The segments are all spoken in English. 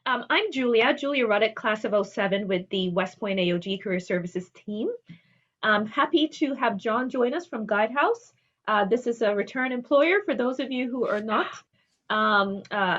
I'm Julia Ruddick, class of '07 with the West Point AOG Career Services team. I'm happy to have John join us from Guidehouse. This is a return employer for those of you who are not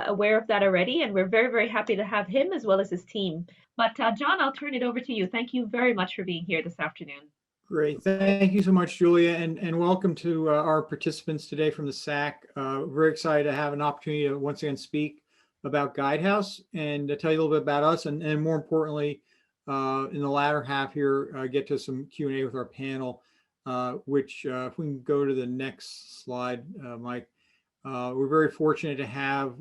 aware of that already, and we're very, very happy to have him as well as his team. But John, I'll turn it over to you. Thank you very much for being here this afternoon. Great. Thank you so much, Julia, and welcome to our participants today from the SAC. Very excited to have an opportunity to once again speak about Guidehouse and to tell you a little bit about us, and more importantly, in the latter half here, get to some Q&A with our panel, which if we can go to the next slide, Mike. We're very fortunate to have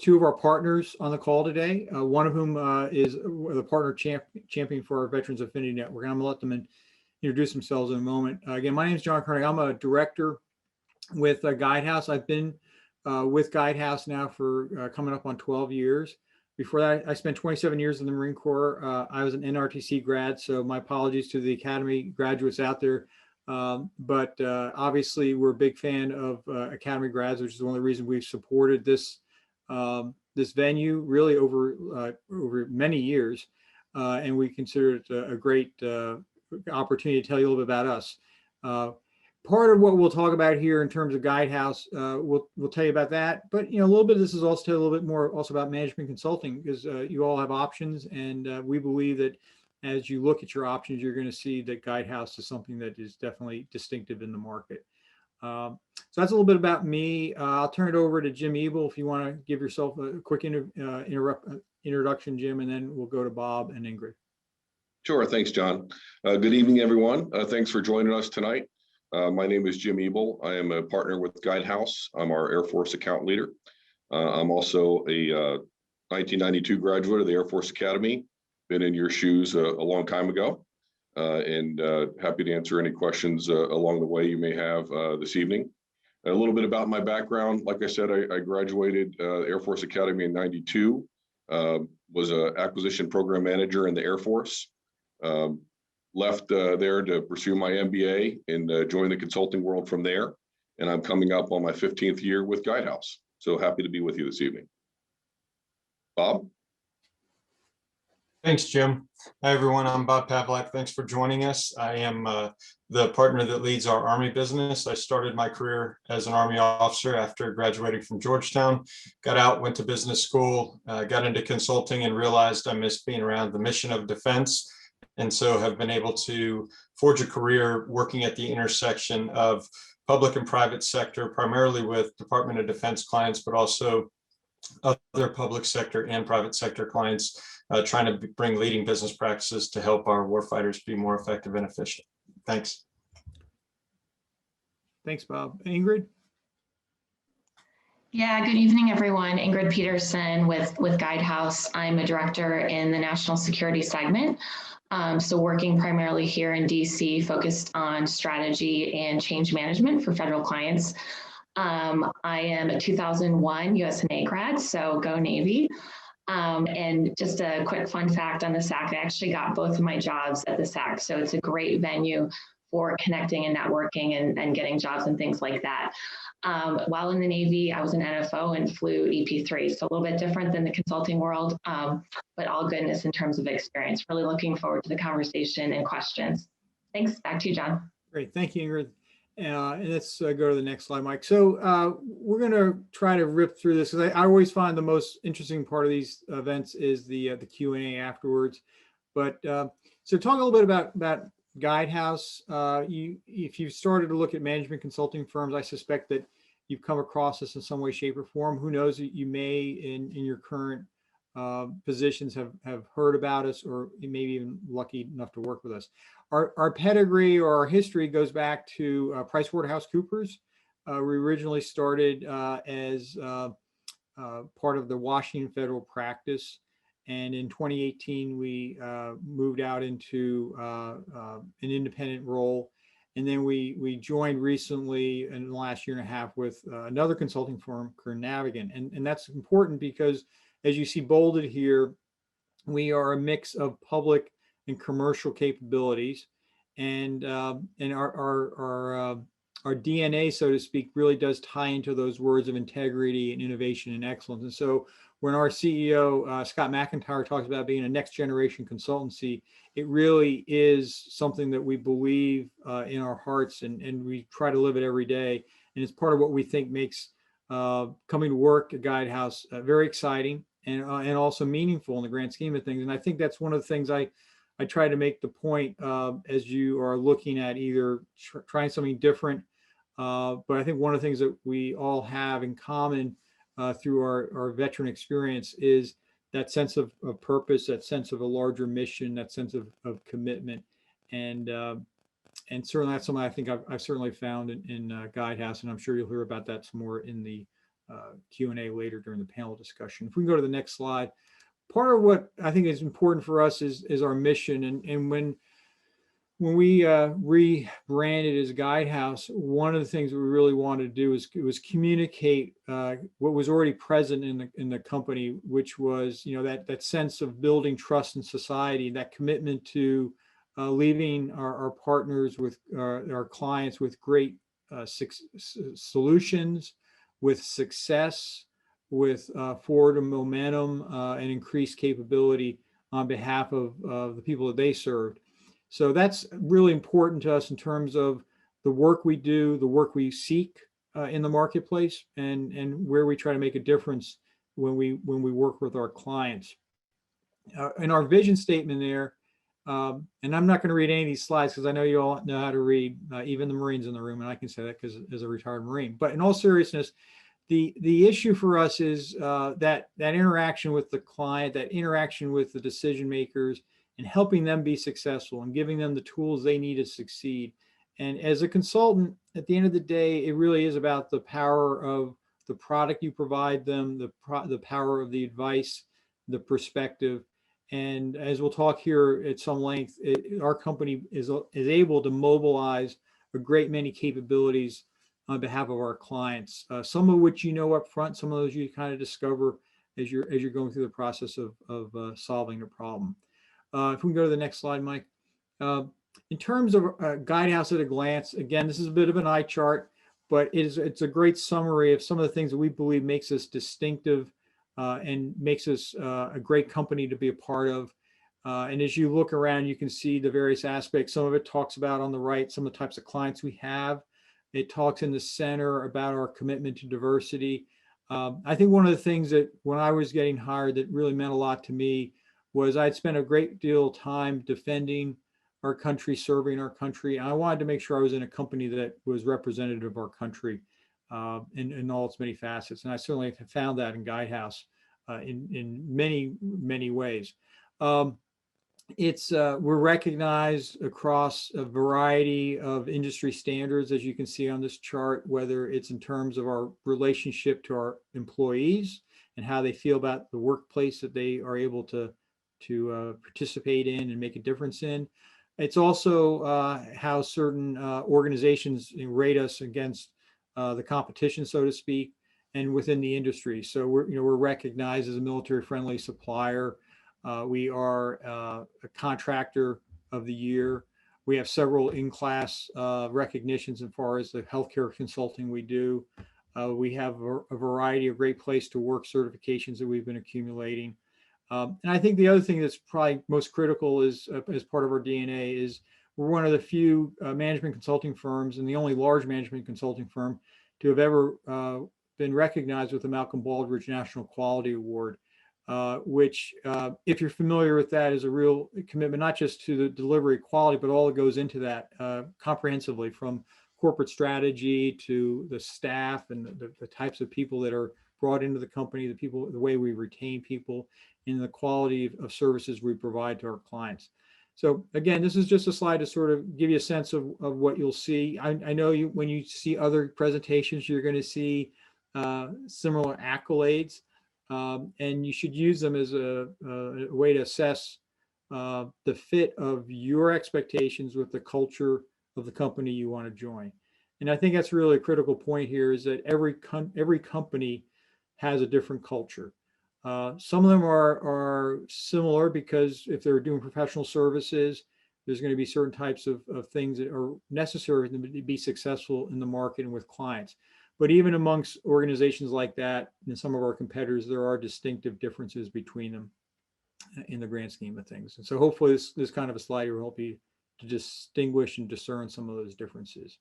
two of our partners on the call today, one of whom is the partner champion for our Veterans Affinity Network. And I'm going to let them introduce themselves in a moment. Again, my name is John Koenig. I'm a director with Guidehouse. I've been with Guidehouse now for coming up on 12 years. Before that, I spent 27 years in the Marine Corps. I was an NRTC grad, so my apologies to the Academy graduates out there. But obviously, we're a big fan of Academy grads, which is one of the reasons we've supported this this venue really over many years, and we consider it a great opportunity to tell you a little bit about us. Part of what we'll talk about here in terms of Guidehouse, we'll tell you about that. But a little bit of this is also a little bit more also about management consulting, because you all have options, and we believe that as you look at your options, you're going to see that Guidehouse is something that is definitely distinctive in the market. So that's a little bit about me. I'll turn it over to Jim Ebel if you want to give yourself a quick introduction, Jim, and then we'll go to Bob and Ingrid. Sure. Thanks, John. Good evening, everyone. Thanks for joining us tonight. My name is Jim Ebel. I am a partner with Guidehouse. I'm our Air Force account leader. I'm also a 1992 graduate of the Air Force Academy. Been in your shoes a long time ago, and happy to answer any questions along the way you may have this evening. A little bit about my background. Like I said, I graduated Air Force Academy in '92, was an acquisition program manager in the Air Force. Left there to pursue my MBA and join the consulting world from there. And I'm coming up on my 15th year with Guidehouse. So happy to be with you this evening. Bob? Thanks, Jim. Hi, everyone. I'm Bob Pavlak. Thanks for joining us. I am the partner that leads our Army business. I started my career as an Army officer after graduating from Georgetown, got out, went to business school, got into consulting and realized I missed being around the mission of defense. And so have been able to forge a career working at the intersection of public and private sector, primarily with Department of Defense clients, but also other public sector and private sector clients, trying to bring leading business practices to help our warfighters be more effective and efficient. Thanks. Thanks, Bob. Ingrid? Yeah, good evening, everyone. Ingrid Peterson with Guidehouse. I'm a director in the National Security segment. So working primarily here in DC, focused on strategy and change management for federal clients. I am a 2001 USNA grad, so go Navy. And just a quick fun fact on the SAC, I actually got both of my jobs at the SAC. So it's a great venue for connecting and networking and getting jobs and things like that. While in the Navy, I was an NFO and flew EP3, so a little bit different than the consulting world, but all goodness in terms of experience. Really looking forward to the conversation and questions. Thanks. Back to you, John. Great. Thank you, Ingrid. And let's go to the next slide, Mike. So we're going to try to rip through this, because I always find the most interesting part of these events is the Q&A afterwards. But so talk a little bit about Guidehouse. If you've started to look at management consulting firms, I suspect that you've come across this in some way, shape, or form. Who knows, you may in your current positions have heard about us, or maybe even lucky enough to work with us. Our pedigree or our history goes back to PricewaterhouseCoopers. We originally started as part of the Washington federal practice. And in 2018, we moved out into an independent role. And then we joined recently in the last year and a half with another consulting firm, Navigant. And that's important because, as you see bolded here, we are a mix of public and commercial capabilities. And our our DNA, so to speak, really does tie into those words of integrity and innovation and excellence. And so when our CEO, Scott McIntyre, talks about being a next generation consultancy, it really is something that we believe in our hearts, and we try to live it every day. And it's part of what we think makes coming to work at Guidehouse very exciting and also meaningful in the grand scheme of things. And I think that's one of the things I try to make the point as you are looking at either trying something different. But I think one of the things that we all have in common through our veteran experience is that sense of purpose, that sense of a larger mission, that sense of commitment. And certainly that's something I think I've certainly found in Guidehouse, and I'm sure you'll hear about that some more in the Q&A later during the panel discussion. If we can go to the next slide. Part of what I think is important for us is our mission. And when we rebranded as Guidehouse, one of the things that we really wanted to do was communicate what was already present in the company, which was, you know, that sense of building trust in society, that commitment to leaving our partners with our clients with great solutions, with success, with forward momentum and increased capability on behalf of the people that they served. So that's really important to us in terms of the work we do, the work we seek in the marketplace, and where we try to make a difference when we work with our clients. In our vision statement there, and I'm not going to read any of these slides because I know you all know how to read, even the Marines in the room, and I can say that because as a retired Marine. But in all seriousness, the issue for us is that interaction with the client, that interaction with the decision makers, and helping them be successful and giving them the tools they need to succeed. And as a consultant, at the end of the day, it really is about the power of the product you provide them, the power of the advice, the perspective. And as we'll talk here at some length, our company is able to mobilize a great many capabilities on behalf of our clients, some of which you know up front, some of those you kind of discover as you're going through the process of solving a problem. If we can go to the next slide, Mike. In terms of Guidehouse at a glance, again, this is a bit of an eye chart, but it's a great summary of some of the things that we believe makes us distinctive and makes us a great company to be a part of. And as you look around, you can see the various aspects. Some of it talks about on the right, some of the types of clients we have. It talks in the center about our commitment to diversity. I think one of the things that when I was getting hired that really meant a lot to me was I'd spent a great deal of time defending our country, serving our country. And I wanted to make sure I was in a company that was representative of our country in all its many facets. And I certainly have found that in Guidehouse in many, many ways. We're recognized across a variety of industry standards, as you can see on this chart, whether it's in terms of our relationship to our employees and how they feel about the workplace that they are able to participate in and make a difference in. It's also how certain organizations rate us against the competition, so to speak, and within the industry. So we're recognized as a military-friendly supplier. We are a contractor of the year. We have several in-class recognitions as far as the healthcare consulting we do. We have a variety of great place to work certifications that we've been accumulating. And I think the other thing that's probably most critical is, as part of our DNA, is we're one of the few management consulting firms and the only large management consulting firm to have ever been recognized with the Malcolm Baldrige National Quality Award, which, if you're familiar with that, is a real commitment, not just to the delivery quality, but all that goes into that comprehensively, from corporate strategy to the staff and the types of people that are brought into the company, the way we retain people, and the quality of services we provide to our clients. So again, this is just a slide to sort of give you a sense of what you'll see. I know when you see other presentations, you're going to see similar accolades, and you should use them as a way to assess the fit of your expectations with the culture of the company you want to join. And I think that's really a critical point here, is that every company has a different culture. Some of them are similar because if they're doing professional services, there's going to be certain types of things that are necessary to be successful in the market and with clients. But even amongst organizations like that and some of our competitors, there are distinctive differences between them in the grand scheme of things. And so hopefully this kind of a slide will help you to distinguish and discern some of those differences.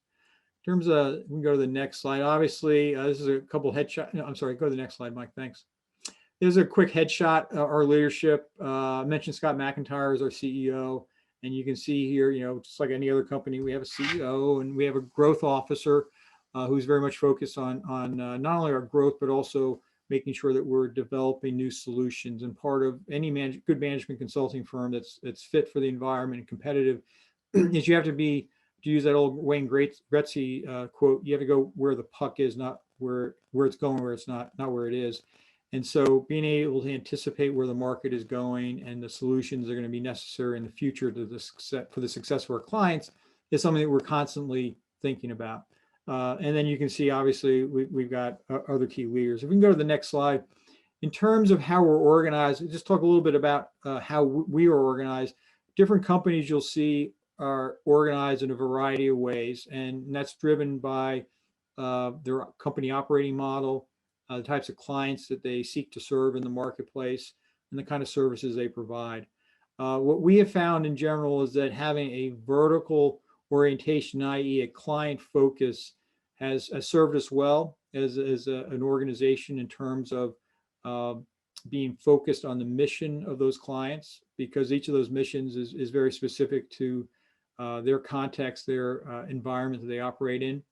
In terms of, we can go to the next slide. Obviously, this is a couple headshot. No, I'm sorry, go to the next slide, Mike. Thanks. There's a quick headshot. Our leadership. I mentioned Scott McIntyre is our CEO. And you can see here, just like any other company, we have a CEO and we have a growth officer who's very much focused on not only our growth, but also making sure that we're developing new solutions. And part of any good management consulting firm that's fit for the environment and competitive is you have to be, to use that old Wayne Gretzky quote, you have to go where the puck is, not where it's going, where it's not where it is. And so being able to anticipate where the market is going and the solutions that are going to be necessary in the future for the success of our clients is something that we're constantly thinking about. And then you can see, obviously, we've got other key leaders. If we can go to the next slide. In terms of how we're organized, just talk a little bit about how we are organized. Different companies you'll see are organized in a variety of ways, and that's driven by their company operating model, the types of clients that they seek to serve in the marketplace, and the kind of services they provide. What we have found in general is that having a vertical orientation, i.e. a client focus, has served us well as an organization in terms of being focused on the mission of those clients, because each of those missions is very specific to their context, their environment that they operate in.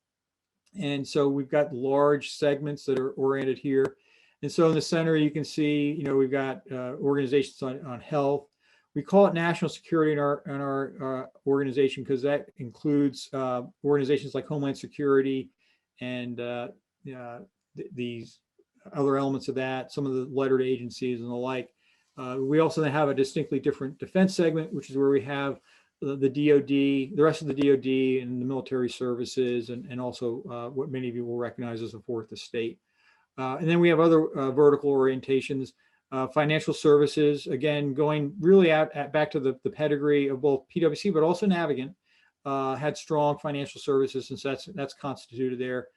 And so we've got large segments that are oriented here. And so in the center, you can see, we've got organizations on health. We call it national security in our organization because that includes organizations like Homeland Security and these other elements of that, some of the lettered agencies and the like. We also have a distinctly different defense segment, which is where we have the DoD, the rest of the DoD and the military services, and also what many of you will recognize as the fourth estate. And then we have other vertical orientations, financial services, again, going really back to the pedigree of both PwC, but also Navigant, had strong financial services, since that's constituted there.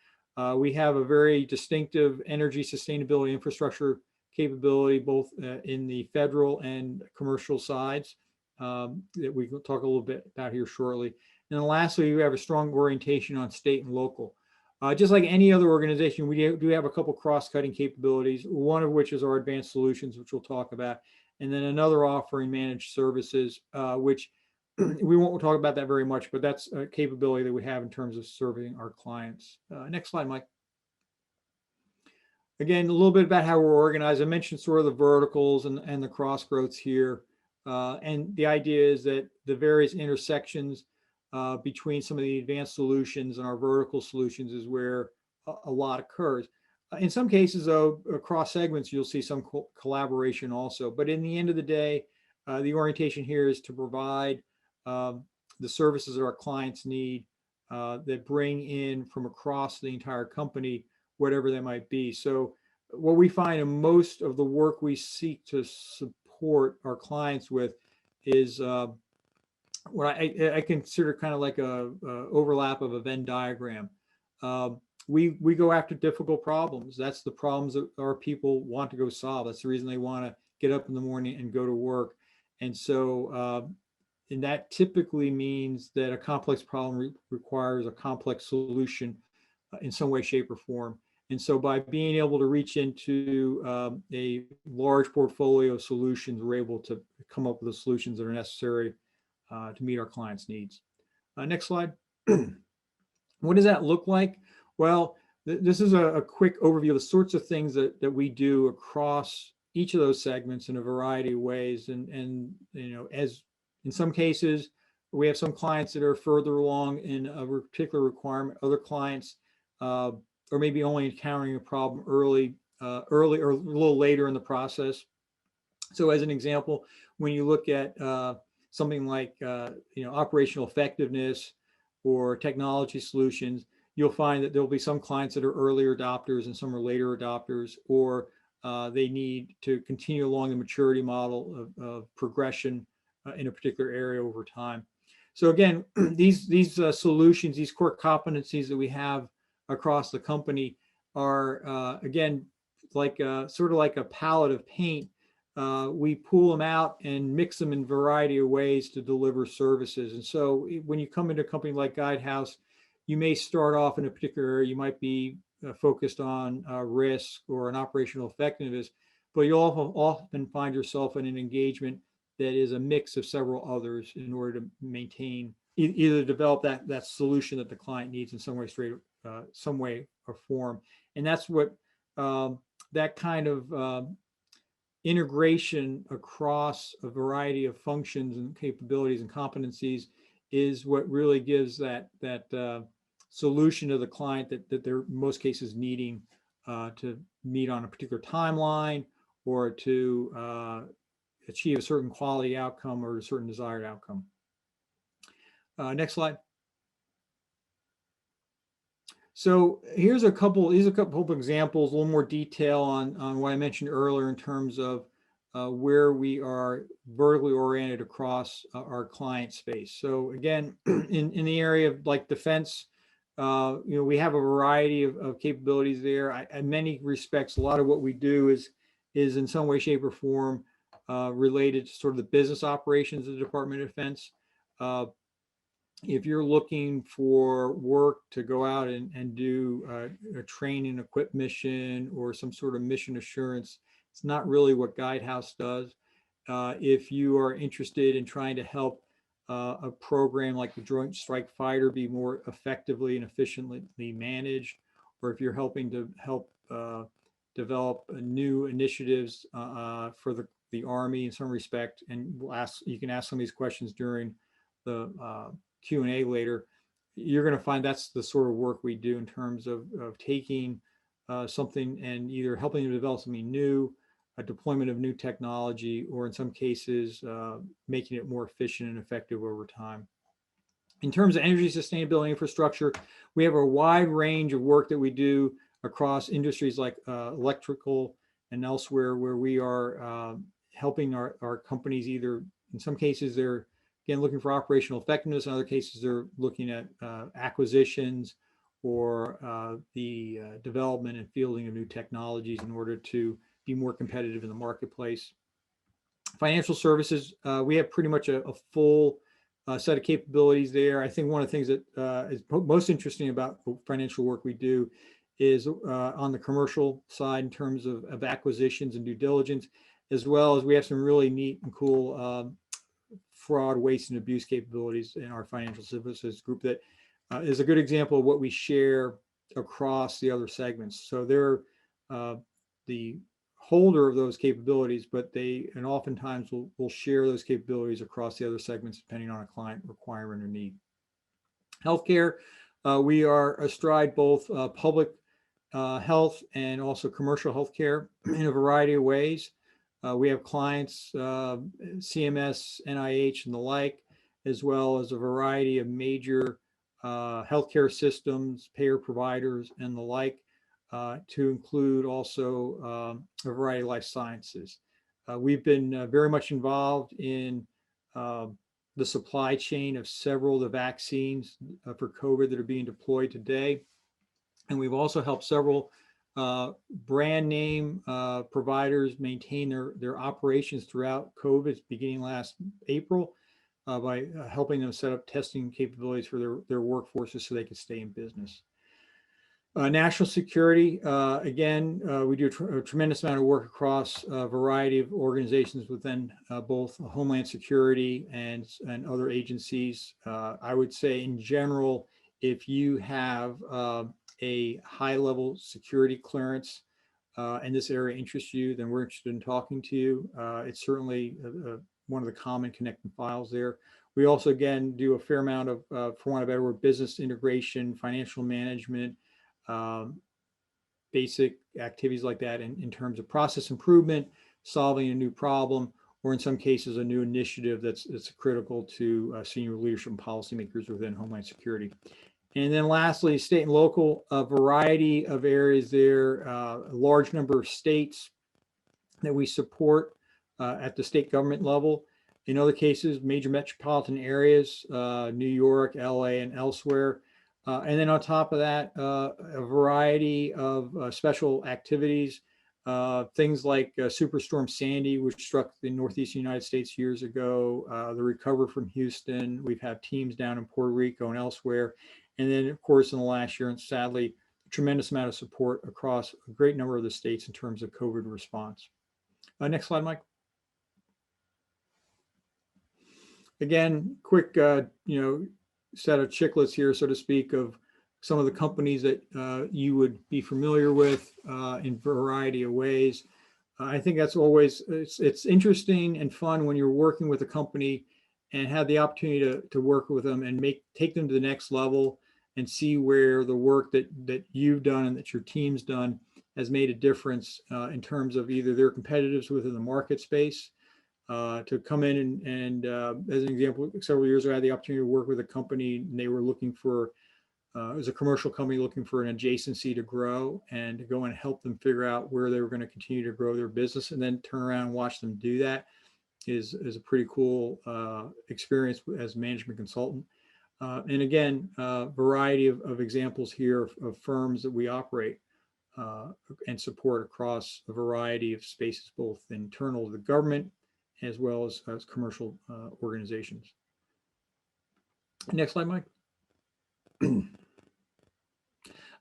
We have a very distinctive energy sustainability infrastructure capability, both in the federal and commercial sides, that we can talk a little bit about here shortly. And then lastly, we have a strong orientation on state and local. Just like any other organization, we do have a couple cross-cutting capabilities, one of which is our advanced solutions, which we'll talk about, and then another offering managed services, which we won't talk about that very much, but that's a capability that we have in terms of serving our clients. Next slide, Mike. Again, a little bit about how we're organized. I mentioned sort of the verticals and the cross growths here. And the idea is that the various intersections between some of the advanced solutions and our vertical solutions is where a lot occurs. In some cases, though, across segments, you'll see some collaboration also. But in the end of the day, the orientation here is to provide the services that our clients need that bring in from across the entire company, whatever that might be. So what we find in most of the work we seek to support our clients with is what I consider kind of like a overlap of a Venn diagram. We go after difficult problems. That's the problems that our people want to go solve. That's the reason they want to get up in the morning and go to work. And so, and that typically means that a complex problem requires a complex solution in some way, shape, or form. And so by being able to reach into a large portfolio of solutions, we're able to come up with the solutions that are necessary to meet our clients' needs. Next slide. What does that look like? Well, this is a quick overview of the sorts of things that we do across each of those segments in a variety of ways. And as in some cases, we have some clients that are further along in a particular requirement. Other clients are maybe only encountering a problem early or a little later in the process. So as an example, when you look at something like operational effectiveness or technology solutions, you'll find that there'll be some clients that are earlier adopters and some are later adopters, or they need to continue along the maturity model of progression in a particular area over time. So again, these solutions, these core competencies that we have across the company are again like sort of like a palette of paint. We pull them out and mix them in a variety of ways to deliver services. And so when you come into a company like Guidehouse, you may start off in a particular area. You might be focused on risk or an operational effectiveness, but you'll often find yourself in an engagement that is a mix of several others in order to maintain, either develop that solution that the client needs in some way or form. And that's what that kind of integration across a variety of functions and capabilities and competencies is what really gives that solution to the client that they're in most cases needing to meet on a particular timeline or to achieve a certain quality outcome or a certain desired outcome. Next slide. So here's a couple of examples, a little more detail on what I mentioned earlier in terms of where we are vertically oriented across our client space. So again, in the area of like defense, we have a variety of capabilities there. In many respects, a lot of what we do is in some way, shape, or form related to sort of the business operations of the Department of Defense. If you're looking for work to go out and do a training equip mission or some sort of mission assurance, it's not really what Guidehouse does. If you are interested in trying to help a program like the Joint Strike Fighter be more effectively and efficiently managed, or if you're helping to help develop new initiatives for the Army in some respect, and you can ask some of these questions during the Q&A later, you're going to find that's the sort of work we do in terms of taking something and either helping to develop something new, a deployment of new technology, or in some cases, making it more efficient and effective over time. In terms of energy sustainability infrastructure, we have a wide range of work that we do across industries like electrical and elsewhere, where we are helping our companies either, in some cases, they're again looking for operational effectiveness. In other cases, they're looking at acquisitions or the development and fielding of new technologies in order to be more competitive in the marketplace. Financial services, we have pretty much a full set of capabilities there. I think one of the things that is most interesting about the financial work we do is on the commercial side in terms of acquisitions and due diligence, as well as we have some really neat and cool fraud, waste, and abuse capabilities in our financial services group that is a good example of what we share across the other segments. So they're the holder of those capabilities, but they and oftentimes will share those capabilities across the other segments depending on a client requirement or need. Healthcare, we are astride both public health and also commercial healthcare in a variety of ways. We have clients, CMS, NIH, and the like, as well as a variety of major healthcare systems, payer providers, and the like, to include also a variety of life sciences. We've been very much involved in the supply chain of several of the vaccines for COVID that are being deployed today. And we've also helped several brand name providers maintain their operations throughout COVID, beginning last April, by helping them set up testing capabilities for their workforces so they can stay in business. National security, again, we do a tremendous amount of work across a variety of organizations within both Homeland Security and other agencies. I would say in general, if you have a high-level security clearance and this area interests you, then we're interested in talking to you. It's certainly one of the common connecting files there. We also, again, do a fair amount of, for want of a better word, business integration, financial management, basic activities like that in terms of process improvement, solving a new problem, or in some cases, a new initiative that's critical to senior leadership and policymakers within Homeland Security. And then lastly, state and local, a variety of areas there, a large number of states that we support at the state government level, in other cases, major metropolitan areas, New York, LA, and elsewhere. And then on top of that, a variety of special activities, things like Superstorm Sandy, which struck the Northeastern United States years ago, the recovery from Houston. We've had teams down in Puerto Rico and elsewhere. And then, of course, in the last year, and sadly, a tremendous amount of support across a great number of the states in terms of COVID response. Next slide, Mike. Again, quick, set of chicklets here, so to speak, of some of the companies that you would be familiar with in a variety of ways. I think that's always, it's interesting and fun when you're working with a company and have the opportunity to work with them and take them to the next level and see where the work that you've done and that your team's done has made a difference in terms of either their competitiveness within the market space. To come in and as an example, several years ago, I had the opportunity to work with a company, and they were looking for, it was a commercial company looking for an adjacency to grow and to go and help them figure out where they were going to continue to grow their business, and then turn around and watch them do that is a pretty cool experience as a management consultant. And again, variety of examples here of firms that we operate and support across a variety of spaces, both internal to the government as well as commercial organizations. Next slide, Mike.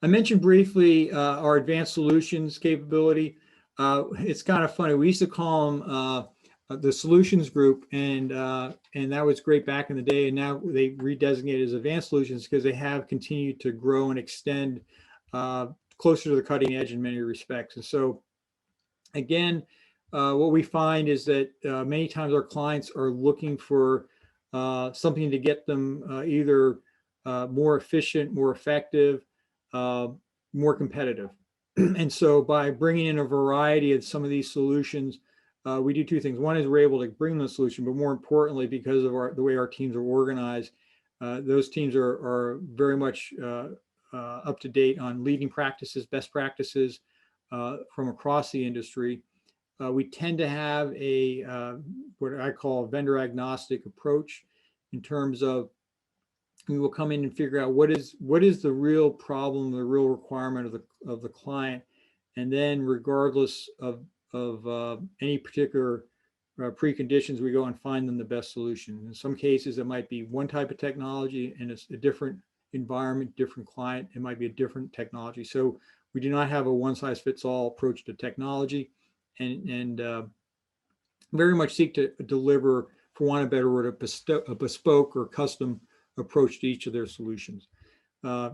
I mentioned briefly our advanced solutions capability. It's kind of funny. We used to call them the solutions group, and that was great back in the day. And now they redesignated as advanced solutions because they have continued to grow and extend closer to the cutting edge in many respects. And so, again, what we find is that many times our clients are looking for something to get them either more efficient, more effective, more competitive. And so by bringing in a variety of some of these solutions, we do two things. One is we're able to bring the solution, but more importantly, because of the way our teams are organized, those teams are very much up to date on leading practices, best practices from across the industry. We tend to have a what I call a vendor agnostic approach in terms of we will come in and figure out what is the real problem, the real requirement of the client, and then regardless of any particular preconditions, we go and find them the best solution. In some cases, it might be one type of technology and it's a different environment, different client. It might be a different technology. So we do not have a one-size-fits-all approach to technology. And very much seek to deliver, for want of a better word, a bespoke or custom approach to each of their solutions.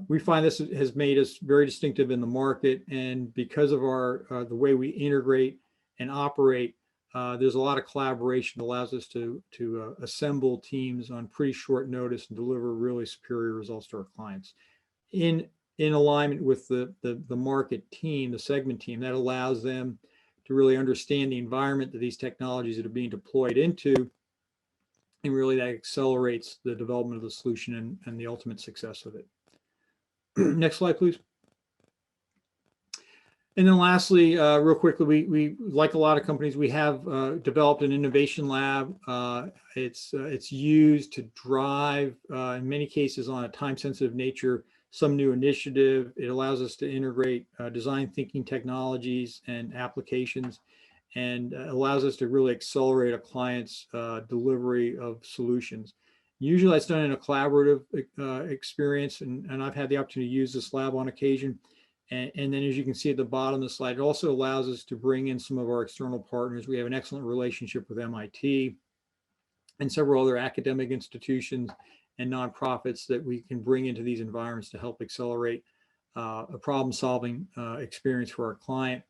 We find this has made us very distinctive in the market, and because of our the way we integrate and operate, there's a lot of collaboration that allows us to assemble teams on pretty short notice and deliver really superior results to our clients. In alignment with the market team, the segment team, that allows them to really understand the environment that these technologies that are being deployed into, and really that accelerates the development of the solution and the ultimate success of it. Next slide, please. And then lastly, real quickly, we like a lot of companies, we have developed an innovation lab. It's used to drive, in many cases on a time-sensitive nature, some new initiative. It allows us to integrate design thinking technologies and applications, and allows us to really accelerate a client's delivery of solutions. Usually that's done in a collaborative experience, and I've had the opportunity to use this lab on occasion. And then as you can see at the bottom of the slide, it also allows us to bring in some of our external partners. We have an excellent relationship with MIT and several other academic institutions and nonprofits that we can bring into these environments to help accelerate a problem-solving experience for our client,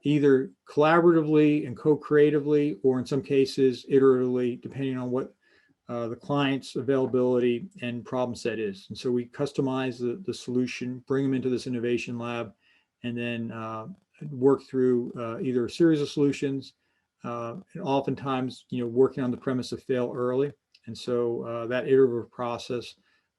either collaboratively and co-creatively, or in some cases iteratively, depending on what the client's availability and problem set is. And so we customize the solution, bring them into this innovation lab, and then work through either a series of solutions, and oftentimes, working on the premise of fail early. And so that iterative process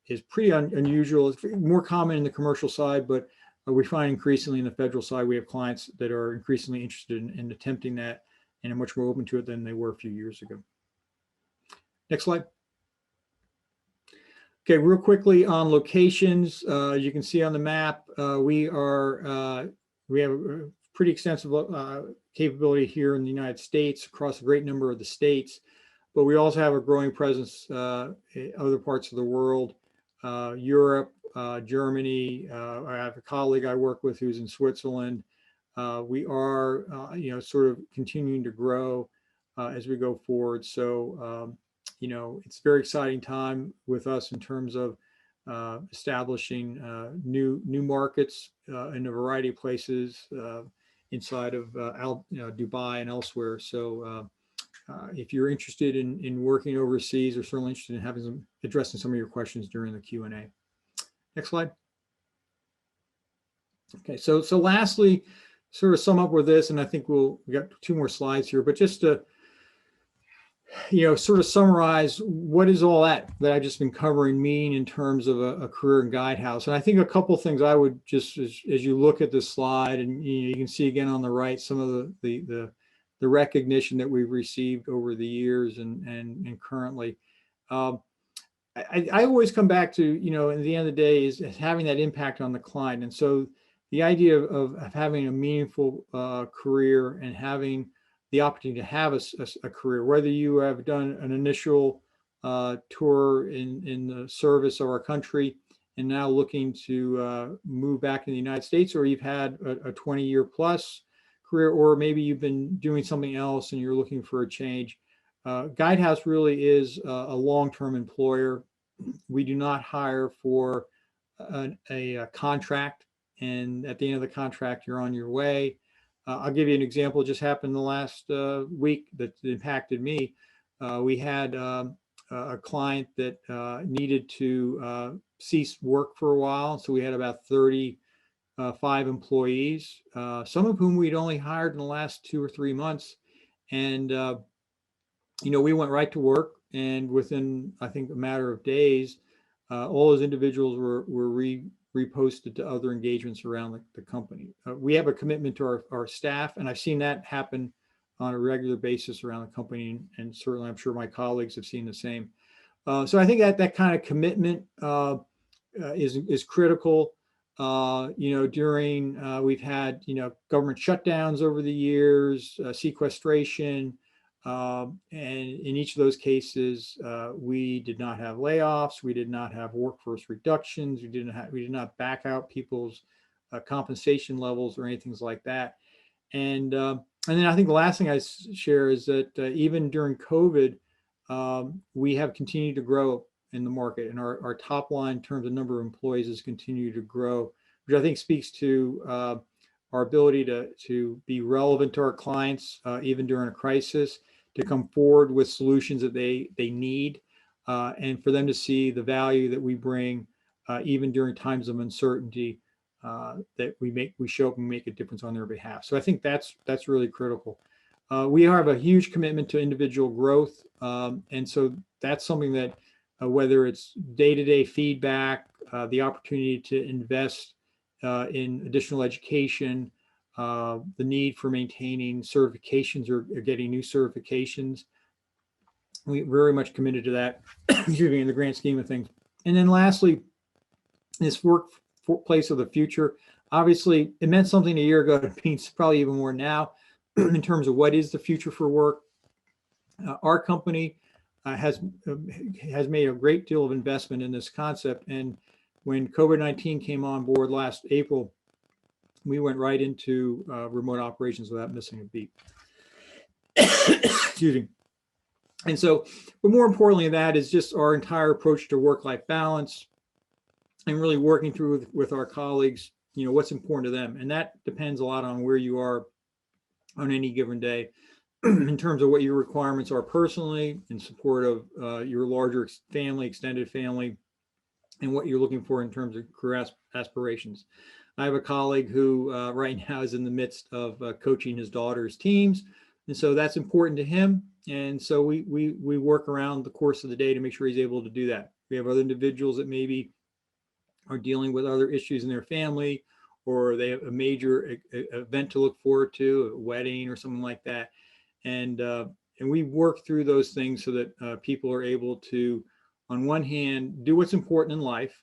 is pretty unusual. It's more common in the commercial side, but we find increasingly in the federal side, we have clients that are increasingly interested in attempting that and are much more open to it than they were a few years ago. Next slide. Okay, real quickly on locations, as you can see on the map, we have a pretty extensive capability here in the United States across a great number of the states, but we also have a growing presence in other parts of the world, Europe, Germany. I have a colleague I work with who's in Switzerland. We are, sort of continuing to grow as we go forward. So, it's a very exciting time with us in terms of establishing new markets in a variety of places inside of Dubai and elsewhere. So if you're interested in working overseas, or certainly interested in addressing some of your questions during the Q&A. Next slide. Okay, so lastly, sort of sum up with this, and I think we got 2 more slides here, but just to sort of summarize what is all that I've just been covering mean in terms of a career in Guidehouse. And I think a couple of things I would just, as you look at this slide, and you can see again on the right some of the recognition that we've received over the years and currently. I always come back to, at the end of the day, is having that impact on the client. And so the idea of having a meaningful career and having the opportunity to have a career, whether you have done an initial tour in the service of our country and now looking to move back in the United States, or you've had a 20-year plus career, or maybe you've been doing something else and you're looking for a change. Guidehouse really is a long-term employer. We do not hire for a contract, and at the end of the contract, you're on your way. I'll give you an example. It just happened the last week that impacted me. We had a client that needed to cease work for a while. So we had about 35 employees, some of whom we'd only hired in the last 2 or 3 months. And, we went right to work. And within, I think, a matter of days, all those individuals were reposted to other engagements around the company. We have a commitment to our staff, and I've seen that happen on a regular basis around the company, and certainly I'm sure my colleagues have seen the same. So I think that kind of commitment is critical. During we've had government shutdowns over the years, sequestration, and in each of those cases, we did not have layoffs, we did not have workforce reductions, we did not back out people's compensation levels or anything like that. And then I think the last thing I share is that even during COVID, we have continued to grow in the market, and our top line in terms of number of employees has continued to grow, which I think speaks to our ability to be relevant to our clients even during a crisis, to come forward with solutions that they need, and for them to see the value that we bring even during times of uncertainty, that we show up and make a difference on their behalf. So I think that's really critical. We have a huge commitment to individual growth, and so that's something that whether it's day-to-day feedback, the opportunity to invest in additional education, the need for maintaining certifications or getting new certifications. We're very much committed to that, in the grand scheme of things. And then lastly, this workplace of the future. Obviously, it meant something a year ago. It means probably even more now in terms of what is the future for work. Our company has made a great deal of investment in this concept. And when COVID-19 came on board last April, we went right into remote operations without missing a beat. Excuse me. And so, but more importantly, that is just our entire approach to work-life balance and really working through with our colleagues, what's important to them. And that depends a lot on where you are on any given day in terms of what your requirements are personally in support of your larger family, extended family, and what you're looking for in terms of career aspirations. I have a colleague who right now is in the midst of coaching his daughter's teams. And so that's important to him. And so we work around the course of the day to make sure he's able to do that. We have other individuals that maybe are dealing with other issues in their family, or they have a major event to look forward to, a wedding or something like that. And we work through those things so that people are able to, on one hand, do what's important in life,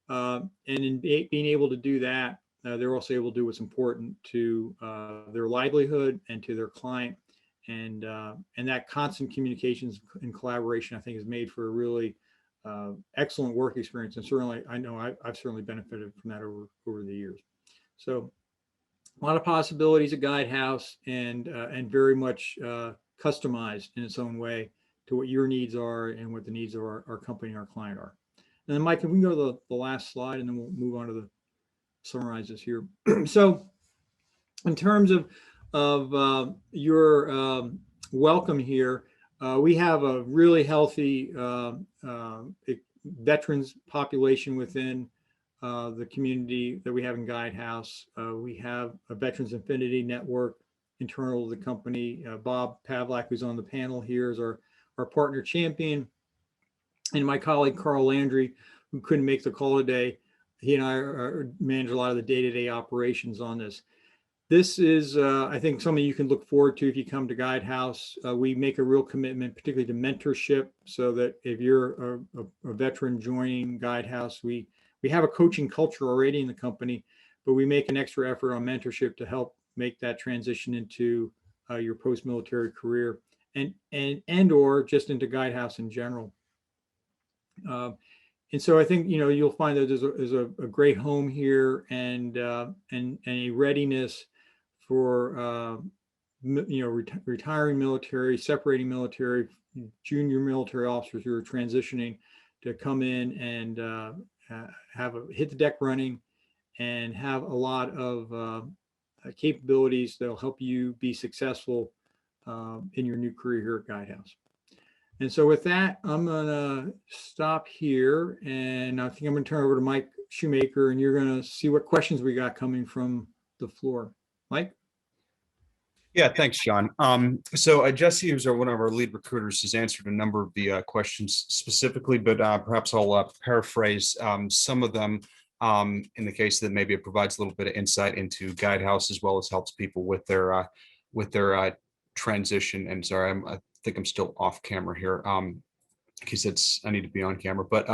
and in being able to do that, they're also able to do what's important to their livelihood and to their client, and that constant communications and collaboration, I think, is made for a really excellent work experience. And certainly, I know I've certainly benefited from that over the years. So, a lot of possibilities at Guidehouse, and very much customized in its own way to what your needs are and what the needs of our company and our client are. And then, Mike, if we can go to the last slide, and then we'll move on to the summarizes here. So, in terms of your welcome here, we have a really healthy veterans population within the community that we have in Guidehouse. We have a Veterans Affinity Network internal to the company. Bob Pavlak, who's on the panel here, is our partner champion. And my colleague, Carl Landry, who couldn't make the call today, he and I manage a lot of the day-to-day operations on this. This is, I think, something you can look forward to if you come to Guidehouse. We make a real commitment, particularly to mentorship, so that if you're a veteran joining Guidehouse, we have a coaching culture already in the company, but we make an extra effort on mentorship to help make that transition into your post-military career and or just into Guidehouse in general. And so I think, you'll find that there's a great home here, and a readiness for retiring military, separating military, junior military officers who are transitioning to come in and hit the deck running and have a lot of capabilities that'll help you be successful in your new career here at Guidehouse. And so with that, I'm going to stop here, and I think I'm going to turn over to Mike Shoemaker, and you're going to see what questions we got coming from the floor. Mike? Yeah, thanks, John. So Jesse, who's one of our lead recruiters, has answered a number of the questions specifically, but perhaps I'll paraphrase some of them in the case that maybe it provides a little bit of insight into Guidehouse, as well as helps people with their transition. And sorry, I think I'm still off camera here. In case I need to be on camera. But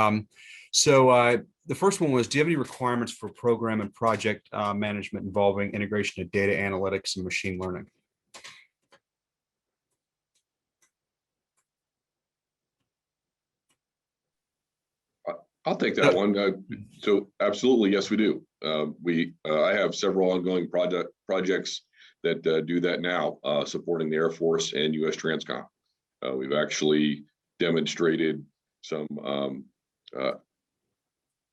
so the first one was, do you have any requirements for program and project management involving integration of data analytics and machine learning? I'll take that one. So absolutely, yes, we do. I have several ongoing projects that do that now, supporting the Air Force and U.S. Transcom. We've actually demonstrated some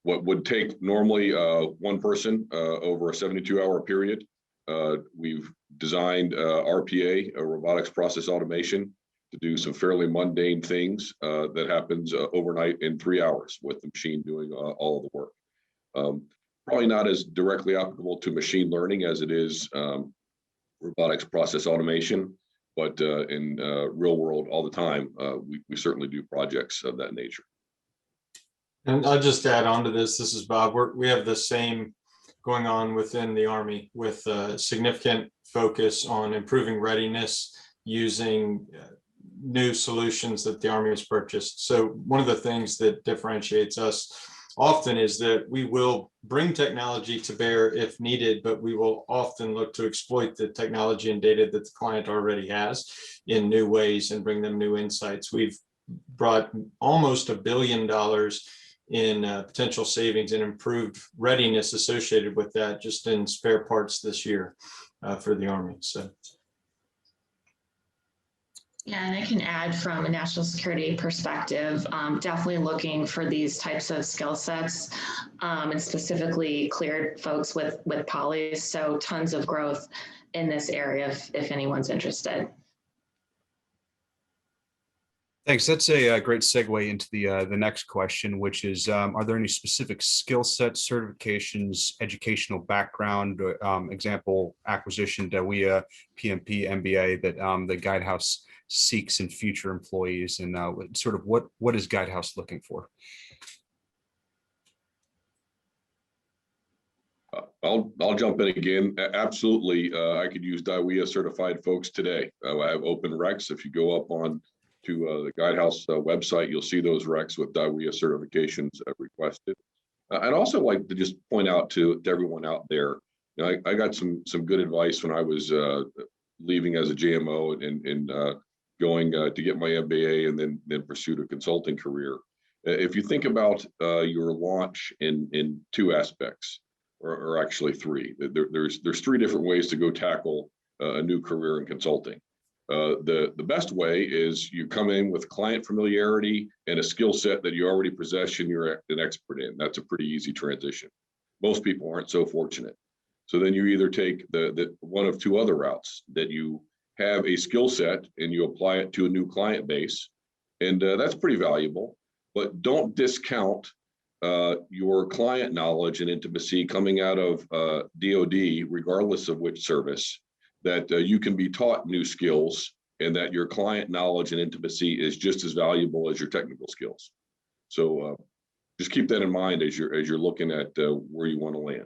what would take normally one person over a 72-hour period. We've designed RPA, robotics process automation, to do some fairly mundane things that happens overnight in 3 hours with the machine doing all of the work. Probably not as directly applicable to machine learning as it is robotics process automation, but in real world all the time, we certainly do projects of that nature. And I'll just add on to this. This is Bob. We have the same going on within the Army, with a significant focus on improving readiness using new solutions that the Army has purchased. So one of the things that differentiates us often is that we will bring technology to bear if needed, but we will often look to exploit the technology and data that the client already has in new ways and bring them new insights. We've brought almost $1 billion in potential savings and improved readiness associated with that just in spare parts this year for the Army. So. Yeah, and I can add from a national security perspective, definitely looking for these types of skill sets and specifically cleared folks with polys. So tons of growth in this area if anyone's interested. Thanks. That's a great segue into the next question, which is, are there any specific skill sets, certifications, educational background, example, acquisition, DAWIA, PMP, MBA that the Guidehouse seeks in future employees, and sort of what is Guidehouse looking for? I'll jump in again. Absolutely, I could use DIWEA certified folks today. I have open recs. If you go up on to the Guidehouse website, you'll see those recs with DIWEA certifications requested. I'd also like to just point out to everyone out there, you know, I got some good advice when I was leaving as a JMO and going to get my MBA and then pursued a consulting career. If you think about your launch in two aspects, or actually three, there's three different ways to go tackle a new career in consulting. The best way is you come in with client familiarity and a skill set that you already possess and you're an expert in. That's a pretty easy transition. Most people aren't so fortunate. So then you either take the one of two other routes, that you have a skill set and you apply it to a new client base, and that's pretty valuable. But don't discount your client knowledge and intimacy coming out of DoD, regardless of which service, that you can be taught new skills and that your client knowledge and intimacy is just as valuable as your technical skills. So just keep that in mind as you're looking at where you want to land.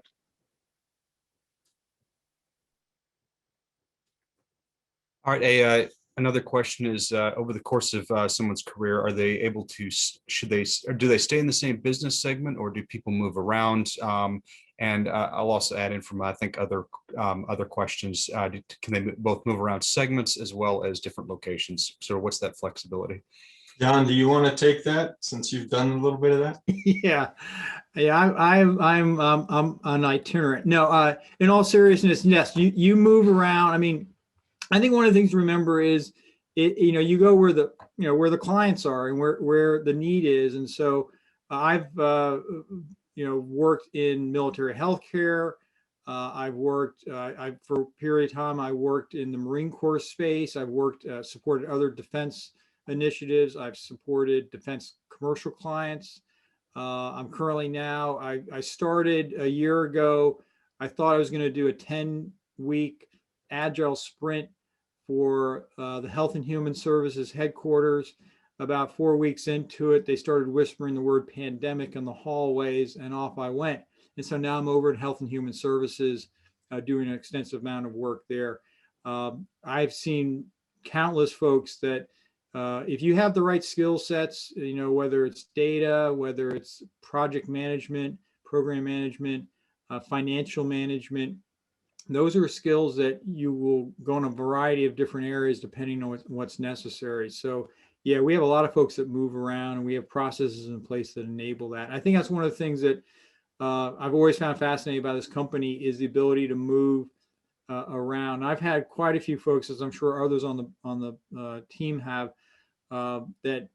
All right, another question is, over the course of someone's career, are they able to, do they stay in the same business segment, or do people move around? And I'll also add in from, I think, other questions, can they both move around segments as well as different locations? So what's that flexibility? John, do you want to take that since you've done a little bit of that? Yeah, I'm an itinerant. No, in all seriousness, yes, you move around. I mean, I think one of the things to remember is, you go where the clients are and where the need is. And so I've worked in military healthcare. I've worked for a period of time. I worked in the Marine Corps space. I've worked supported other defense initiatives. I've supported defense commercial clients. I'm currently now. I started a year ago. I thought I was going to do a 10-week agile sprint for the Health and Human Services headquarters. About 4 weeks into it, they started whispering the word pandemic in the hallways, and off I went. And so now I'm over at Health and Human Services doing an extensive amount of work there. I've seen countless folks that if you have the right skill sets, whether it's data, whether it's project management, program management, financial management, those are skills that you will go in a variety of different areas depending on what's necessary. So yeah, we have a lot of folks that move around, and we have processes in place that enable that. I think that's one of the things that I've always found fascinating about this company is the ability to move around. I've had quite a few folks, as I'm sure others on the team have, that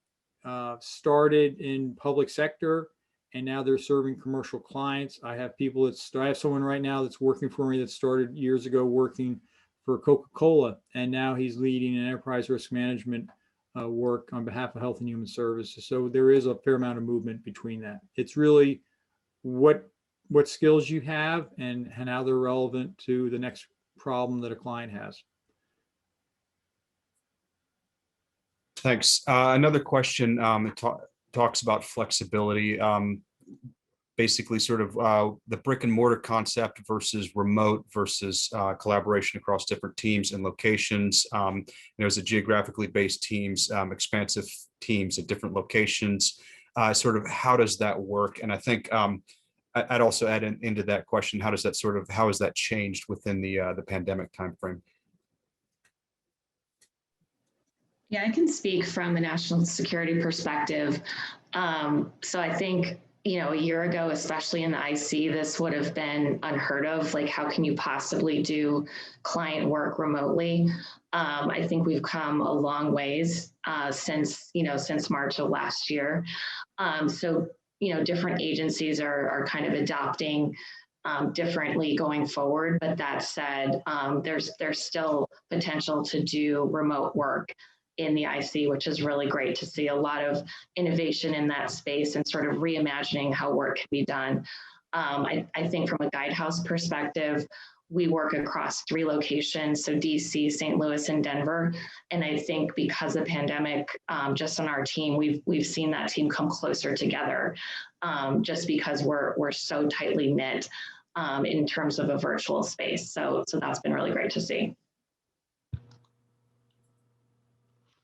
started in public sector, and now they're serving commercial clients. I have people I have someone right now that's working for me that started years ago working for Coca-Cola, and now he's leading an enterprise risk management work on behalf of Health and Human Services. So there is a fair amount of movement between that. It's really what skills you have and how they're relevant to the next problem that a client has. Thanks. Another question talks about flexibility. Basically sort of the brick and mortar concept versus remote versus collaboration across different teams and locations. There's a geographically based teams, expansive teams at different locations. Sort of how does that work? And I think I'd also add into that question, how has that changed within the pandemic timeframe? Yeah, I can speak from a national security perspective. So I think, a year ago, especially in the IC, this would have been unheard of. Like, how can you possibly do client work remotely? I think we've come a long ways since March of last year. So, different agencies are kind of adopting differently going forward. But that said, there's still potential to do remote work in the IC, which is really great to see a lot of innovation in that space and sort of reimagining how work can be done. I think from a Guidehouse perspective, we work across 3 locations, so DC, St. Louis, and Denver. And I think because of the pandemic, just on our team, we've seen that team come closer together, just because we're so tightly knit. in terms of a virtual space. So that's been really great to see.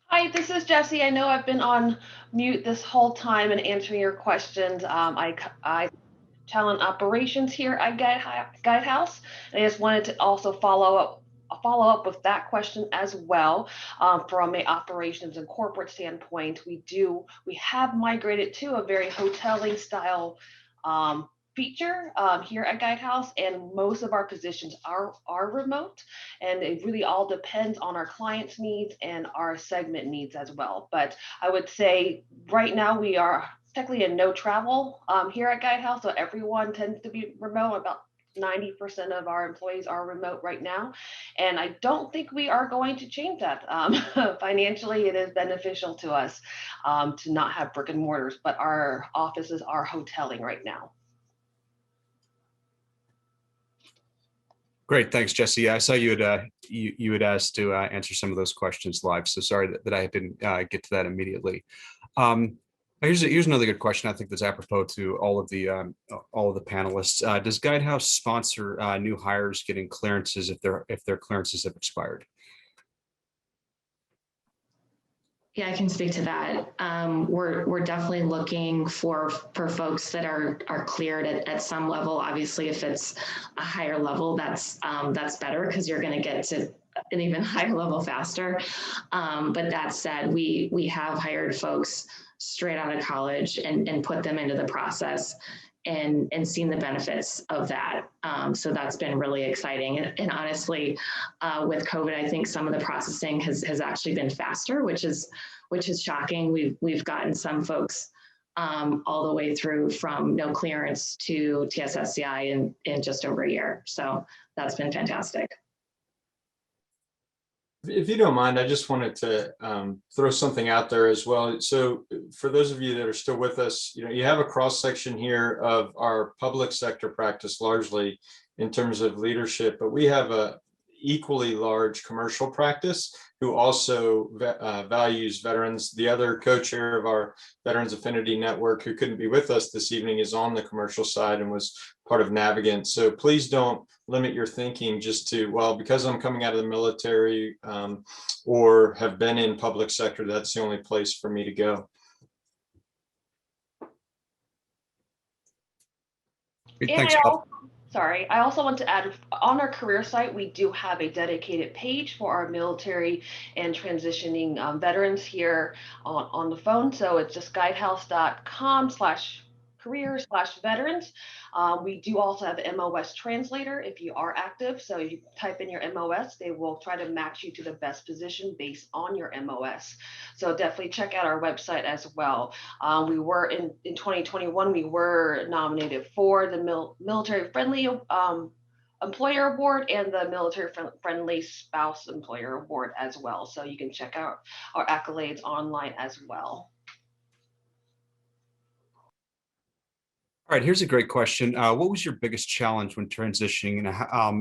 Hi, this is Jessie. I know I've been on mute this whole time and answering your questions. I talent operations here at Guidehouse, and I just wanted to also follow up with that question as well. From a operations and corporate standpoint, we have migrated to a very hoteling style feature here at Guidehouse, and most of our positions are remote, and it really all depends on our clients' needs and our segment needs as well. But I would say right now we are technically in no travel here at Guidehouse, so everyone tends to be remote. About 90% of our employees are remote right now, and I don't think we are going to change that. Financially, it is beneficial to us to not have brick and mortars, but our offices are hoteling right now. Great, thanks, Jesse. I saw you had asked to answer some of those questions live, so sorry that I didn't get to that immediately. Here's another good question. I think that's apropos to all of the panelists. Does Guidehouse sponsor new hires getting clearances if their clearances have expired? Yeah, I can speak to that. We're definitely looking for folks that are cleared at some level. Obviously, if it's a higher level, that's better because you're going to get to an even higher level faster. But that said, we have hired folks straight out of college and put them into the process and seen the benefits of that. So that's been really exciting. And honestly, with COVID, I think some of the processing has actually been faster, which is shocking. We've gotten some folks all the way through from no clearance to TSSCI in just over a year. So that's been fantastic. If you don't mind, I just wanted to throw something out there as well. So for those of you that are still with us, you have a cross section here of our public sector practice largely in terms of leadership, but we have a equally large commercial practice who also values veterans. The other co-chair of our Veterans Affinity Network, who couldn't be with us this evening, is on the commercial side and was part of Navigant. So please don't limit your thinking just to, well, because I'm coming out of the military or have been in public sector, that's the only place for me to go. Thanks, Bob. I also want to add, on our career site, we do have a dedicated page for our military and transitioning veterans here on the phone. So it's just guidehouse.com/career/veterans. We do also have an MOS translator if you are active. So if you type in your MOS, they will try to match you to the best position based on your MOS. So definitely check out our website as well. We were in 2021, we were nominated for the Military Friendly Employer Award and the Military Friendly Spouse Employer Award as well. So you can check out our accolades online as well. All right, here's a great question. What was your biggest challenge when transitioning,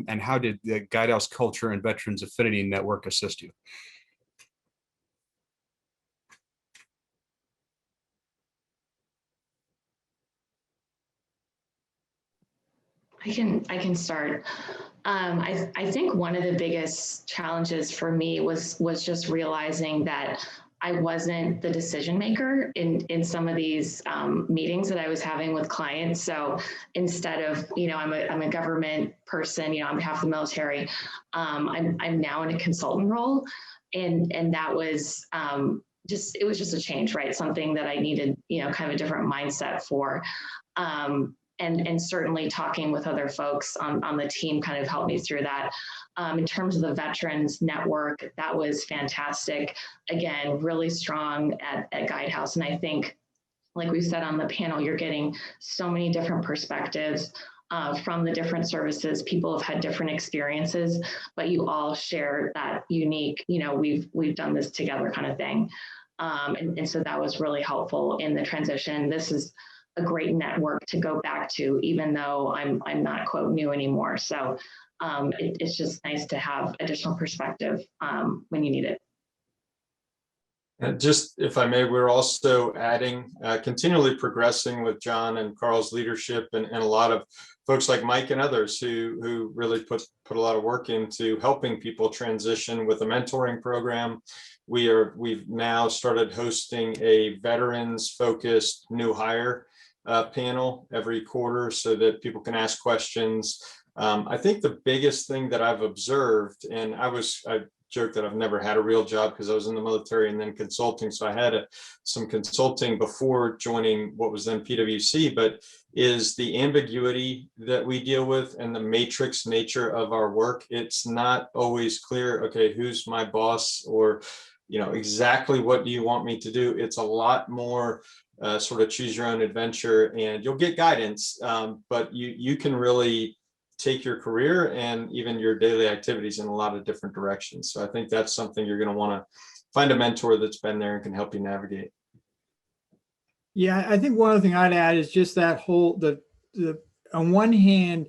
and how did the Guidehouse Culture and Veterans Affinity Network assist you? I can start. I think one of the biggest challenges for me was just realizing that I wasn't the decision maker in some of these meetings that I was having with clients. So instead of, I'm a government person, on behalf of the military, I'm now in a consultant role, and that was it was just a change, right? Something that I needed, kind of a different mindset for. And certainly talking with other folks on the team kind of helped me through that. In terms of the Veterans Network, that was fantastic. Again, really strong at Guidehouse. And I think, like we said on the panel, you're getting so many different perspectives from the different services. People have had different experiences, but you all share that unique, we've done this together kind of thing. And so that was really helpful in the transition. This is a great network to go back to, even though I'm not quote new anymore. So it's just nice to have additional perspective when you need it. And just, if I may, we're also adding, continually progressing with John and Carl's leadership, and a lot of folks like Mike and others who really put a lot of work into helping people transition with a mentoring program. We've now started hosting a veterans focused new hire panel every quarter so that people can ask questions. I think the biggest thing that I've observed, and I joke that I've never had a real job because I was in the military and then consulting. So I had some consulting before joining what was then PwC, but is the ambiguity that we deal with and the matrix nature of our work. It's not always clear, okay, who's my boss, or, exactly what do you want me to do? It's a lot more sort of choose your own adventure, and you'll get guidance, but you can really take your career and even your daily activities in a lot of different directions. So I think that's something you're going to want to find a mentor that's been there and can help you navigate. Yeah, I think one other thing I'd add is just that whole, the on one hand,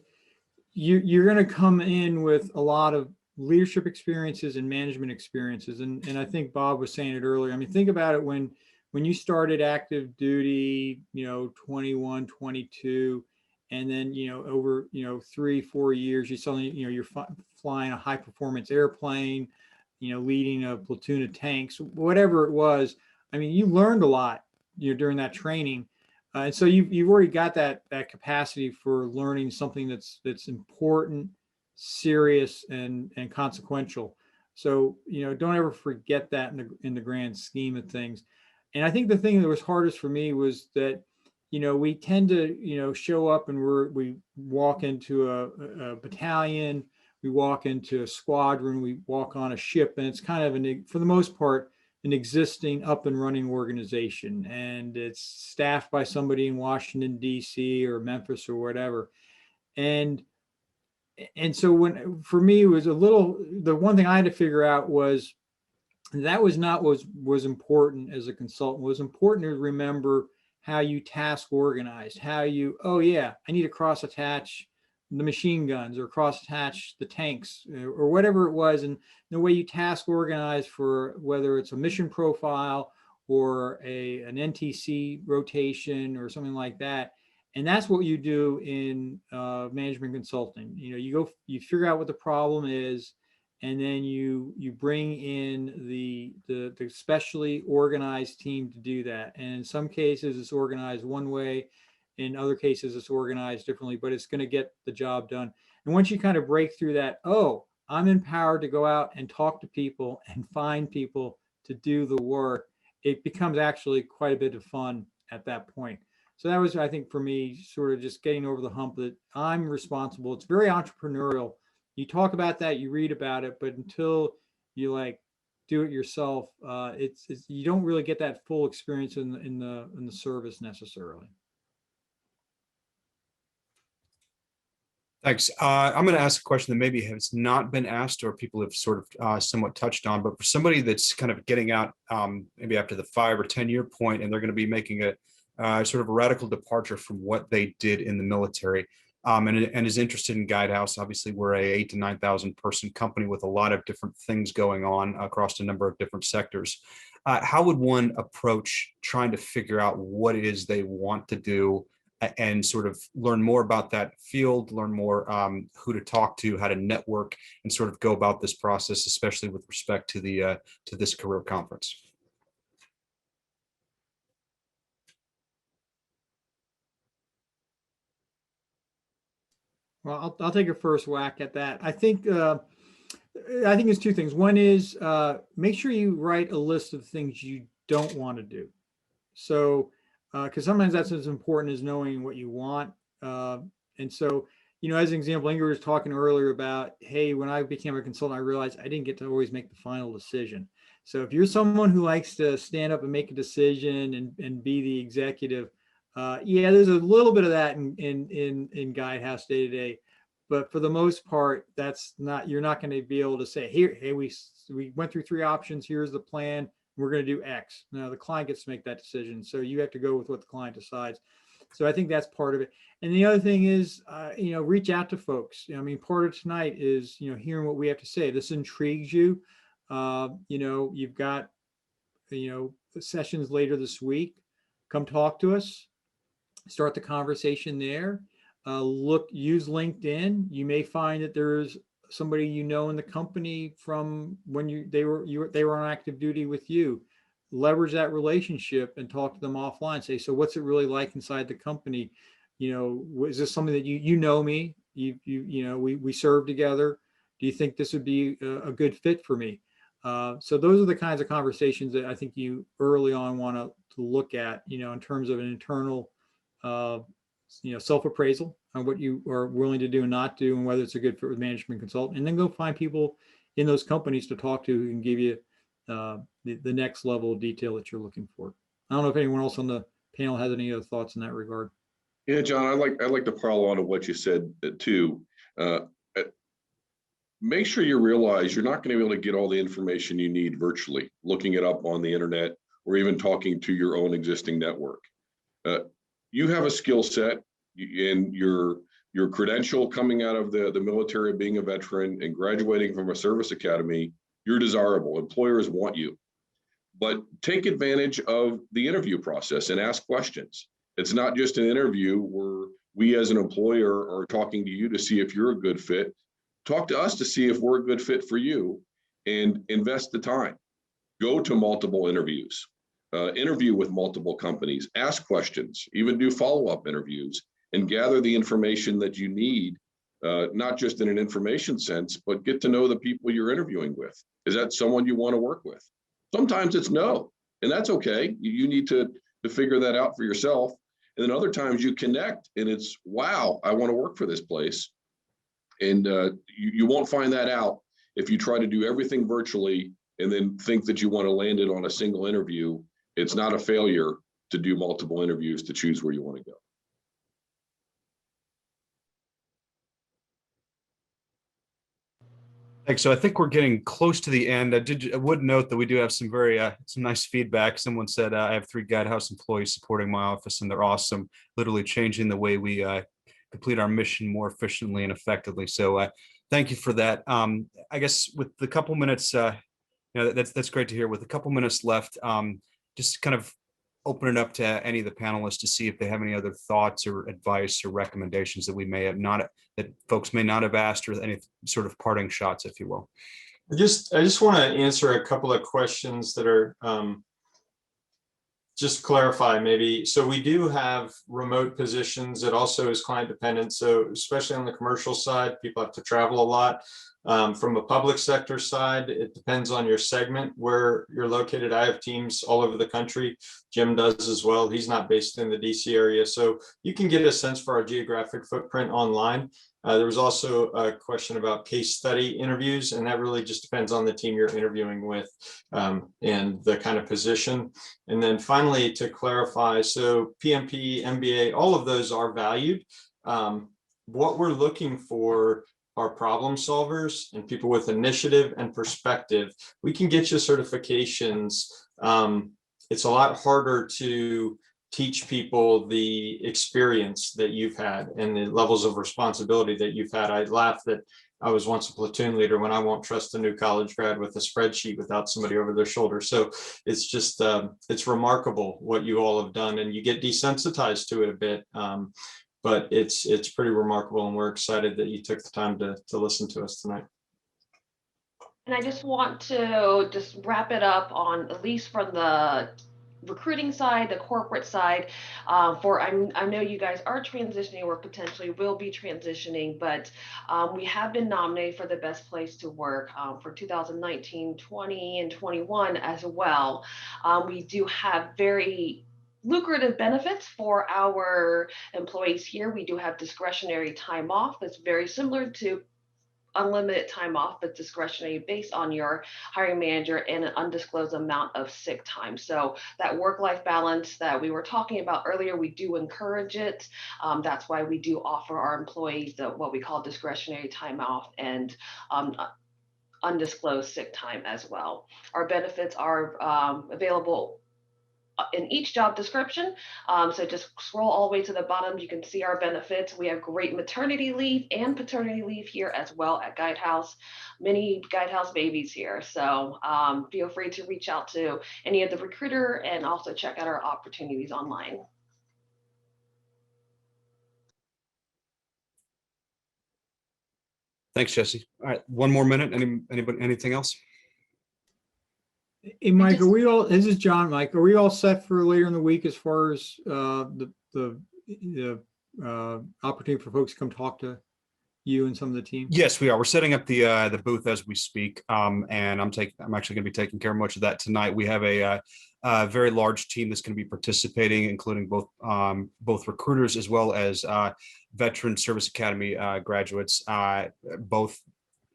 you're going to come in with a lot of leadership experiences and management experiences. And I think Bob was saying it earlier. I mean, think about it when you started active duty, 21, 22, and then, over, 3-4 years, you suddenly, you're flying a high performance airplane, leading a platoon of tanks, whatever it was. I mean, you learned a lot, during that training. And so you've already got that capacity for learning something that's important, serious, and consequential. So, don't ever forget that in the grand scheme of things. And I think the thing that was hardest for me was that, we tend to, show up and we walk into a battalion, we walk into a squadron, we walk on a ship, and it's kind of for the most part, an existing up and running organization, and it's staffed by somebody in Washington, D.C. or Memphis or whatever. And so for me, it was the one thing I had to figure out was that was not what was important as a consultant. What was important to remember how you task organized, I need to cross attach the machine guns or cross attach the tanks or whatever it was. And the way you task organize for whether it's a mission profile or an NTC rotation or something like that. And that's what you do in management consulting. You figure out what the problem is, and then you bring in the specially organized team to do that. And in some cases it's organized one way, in other cases it's organized differently, but it's going to get the job done. And once you kind of break through that, I'm empowered to go out and talk to people and find people to do the work, it becomes actually quite a bit of fun at that point. So that was, I think, for me, sort of just getting over the hump that I'm responsible. It's very entrepreneurial. You talk about that, you read about it, but until you do it yourself, it's you don't really get that full experience in the service necessarily. Thanks. I'm going to ask a question that maybe has not been asked or people have sort of somewhat touched on, but for somebody that's kind of getting out maybe after the 5 or 10 year point, and they're going to be making a sort of a radical departure from what they did in the military, and is interested in Guidehouse. Obviously, we're a 8,000 to 9,000 person company with a lot of different things going on across a number of different sectors. How would one approach trying to figure out what it is they want to do and sort of learn more about that field, learn more who to talk to, how to network, and sort of go about this process, especially with respect to to this career conference? Well, I'll take a first whack at that. I think it's two things. One is make sure you write a list of things you don't want to do. So, because sometimes that's as important as knowing what you want. And so, as an example, Ingrid was talking earlier about, hey, when I became a consultant, I realized I didn't get to always make the final decision. So if you're someone who likes to stand up and make a decision and be the executive, there's a little bit of that in Guidehouse day to day, but for the most part, you're not going to be able to say, hey, we went through 3 options. Here's the plan. We're going to do X. No, the client gets to make that decision. So you have to go with what the client decides. So I think that's part of it. And the other thing is, reach out to folks. I mean, part of tonight is, hearing what we have to say. This intrigues you. You've got sessions later this week. Come talk to us, start the conversation there. Use LinkedIn. You may find that there's somebody in the company from when they were on active duty with you. Leverage that relationship and talk to them offline. Say, so what's it really like inside the company? Is this something that you know me? We serve together. Do you think this would be a good fit for me? So those are the kinds of conversations that I think you early on want to look at, in terms of an internal, self-appraisal on what you are willing to do and not do, and whether it's a good fit with management consultant, and then go find people in those companies to talk to who can give you the next level of detail that you're looking for. I don't know if anyone else on the panel has any other thoughts in that regard. Yeah, John, I'd like to pile on to what you said too. Make sure you realize you're not going to be able to get all the information you need virtually, looking it up on the internet, or even talking to your own existing network. You have a skill set and your credential coming out of the military, being a veteran and graduating from a service academy. You're desirable. Employers want you. But take advantage of the interview process and ask questions. It's not just an interview where we as an employer are talking to you to see if you're a good fit. Talk to us to see if we're a good fit for you, and invest the time. Go to multiple interviews, interview with multiple companies, ask questions, even do follow-up interviews, and gather the information that you need, not just in an information sense, but get to know the people you're interviewing with. Is that someone you want to work with? Sometimes it's no, and that's okay. You need to figure that out for yourself. And then other times you connect and it's, wow, I want to work for this place. And you won't find that out if you try to do everything virtually and then think that you want to land it on a single interview. It's not a failure to do multiple interviews to choose where you want to go. Thanks. So I think we're getting close to the end. I would note that we do have some some nice feedback. Someone said I have 3 Guidehouse employees supporting my office, and they're awesome, literally changing the way we complete our mission more efficiently and effectively. So thank you for that. I guess with the couple minutes, that's great to hear. With a couple minutes left, just kind of open it up to any of the panelists to see if they have any other thoughts or advice or recommendations that we may have not, that folks may not have asked, or any sort of parting shots, if you will. I just want to answer a couple of questions that are just clarify maybe. So we do have remote positions. It also is client dependent. So especially on the commercial side, people have to travel a lot. From a public sector side, it depends on your segment where you're located. I have teams all over the country. Jim does as well. He's not based in the DC area. So you can get a sense for our geographic footprint online. There was also a question about case study interviews, and that really just depends on the team you're interviewing with and the kind of position. And then finally, to clarify, so PMP, MBA, all of those are valued. What we're looking for are problem solvers and people with initiative and perspective. We can get you certifications. It's a lot harder to teach people the experience that you've had and the levels of responsibility that you've had. I laugh that I was once a platoon leader when I won't trust a new college grad with a spreadsheet without somebody over their shoulder. So it's just, it's remarkable what you all have done, and you get desensitized to it a bit. But it's pretty remarkable, and we're excited that you took the time to listen to us tonight. And I just want to just wrap it up on, at least from the recruiting side, the corporate side, I know you guys are transitioning or potentially will be transitioning, but we have been nominated for the best place to work for 2019, 20, and 21 as well. We do have very lucrative benefits for our employees here. We do have discretionary time off that's very similar to unlimited time off, but discretionary based on your hiring manager, and an undisclosed amount of sick time. So that work-life balance that we were talking about earlier, we do encourage it. That's why we do offer our employees what we call discretionary time off and undisclosed sick time as well. Our benefits are available in each job description. So just scroll all the way to the bottom. You can see our benefits. We have great maternity leave and paternity leave here as well at Guidehouse. Many Guidehouse babies here. So feel free to reach out to any of the recruiter and also check out our opportunities online. Thanks, Jesse. All right, one more minute. Anybody, anything else? Hey, Mike, are we all, this is John, Mike, are we all set for later in the week as far as the opportunity for folks to come talk to you and some of the team? Yes, we are. We're setting up the booth as we speak, and I'm actually going to be taking care of much of that tonight. We have a very large team that's going to be participating, including both recruiters as well as veteran service academy graduates, both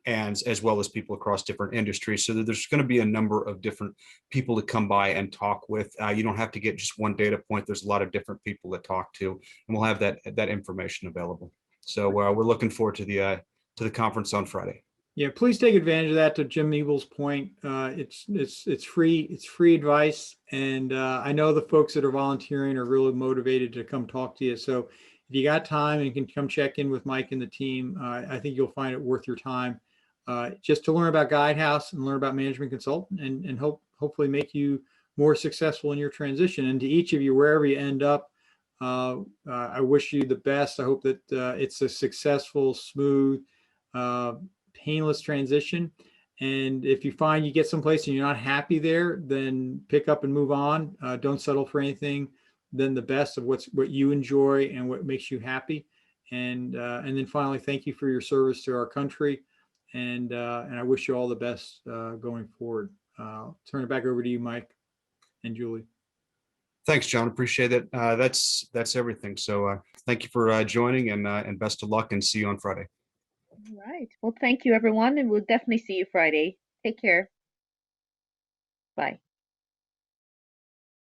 and as well as people across different industries. So there's going to be a number of different people to come by and talk with. You don't have to get just one data point. There's a lot of different people to talk to, and we'll have that information available. So we're looking forward to the conference on Friday. Yeah, please take advantage of that. To Jim Ebel's point, it's free advice, and I know the folks that are volunteering are really motivated to come talk to you. So if you got time and can come check in with Mike and the team, I think you'll find it worth your time. Just to learn about Guidehouse and learn about management consultant, and hopefully make you more successful in your transition. And to each of you, wherever you end up, I wish you the best. I hope that it's a successful, smooth, painless transition. And if you find you get someplace and you're not happy there, then pick up and move on. Don't settle for anything than the best of what you enjoy and what makes you happy. And then finally, thank you for your service to our country. And I wish you all the best going forward. Turn it back over to you, Mike and Julie. Thanks, John. Appreciate it. That's everything. So thank you for joining, and best of luck, and see you on Friday. All right. Well, thank you, everyone, and we'll definitely see you Friday. Take care. Bye.